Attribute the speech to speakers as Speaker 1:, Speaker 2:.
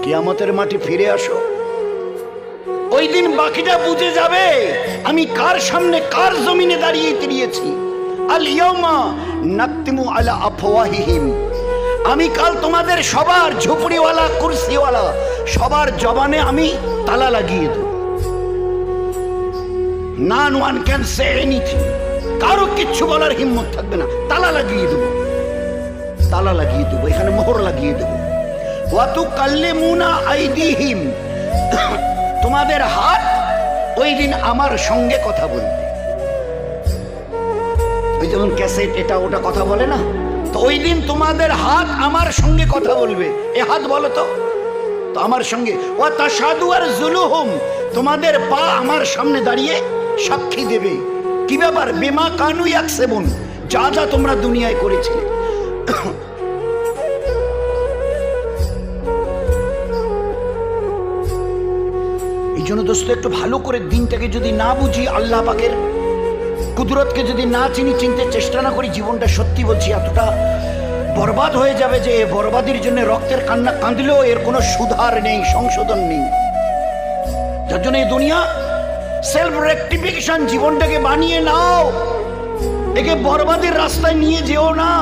Speaker 1: কিয়ামতের মাঠে ফিরে আসো। ওই দিন বাকিটা বুঝে যাবে আমি কার সামনে কার জমিনে দাঁড়িয়ে তিরিয়েছি। আল ইয়াউমা নাকতিমু আলা আফওয়াহিহিম, আমি কাল তোমাদের সবার ঝুপড়িওয়ালা কুরসিওয়ালা সবার জবানে আমি তালা লাগিয়ে দেব। নন ওয়ান ক্যান সে এনিথিং, কারো কিচ্ছু বলার হিম্মত থাকবে না। তালা লাগিয়ে দেব, তালা লাগিয়ে দেবো, এখানে মোহর লাগিয়ে দেবো। ওয়াতু কাল্লিমুনা আইদিহিম, তোমাদের হাত ওই দিন আমার সঙ্গে কথা বলবে। ওই যেমন ক্যাসেট এটা ওটা কথা বলে না, তো ওই দিন তোমাদের হাত আমার সঙ্গে কথা বলবে। এ হাত বলো তো আমার সঙ্গে। ওয়া তাশহাদু আরজুলুহুম, তোমাদের পা আমার সামনে দাঁড়িয়ে সাক্ষী দেবে। কি ব্যাপার? বিমা কানু ইয়াকসিবুন, যা যা তোমরা দুনিয়ায় করেছিলে। এই জন্য দোস্ত একটু ভালো করে দিনটাকে যদি না বুঝি, আল্লাহ পাকের কুদরতকে যদি না চিনি, চিনতে চেষ্টা না করি, জীবনটা সত্যি বলছি এতটা বরবাদ হয়ে যাবে যে বরবাদির জন্য রক্তের কান্না কাঁদলেও এর কোনো সুধার নেই, সংশোধন নেই। যার জন্য এই দুনিয়া সেলফ রেকটিফিকেশন জীবনটাকে বানিয়ে নাও, একে বরবাদের রাস্তায় নিয়ে যেও না।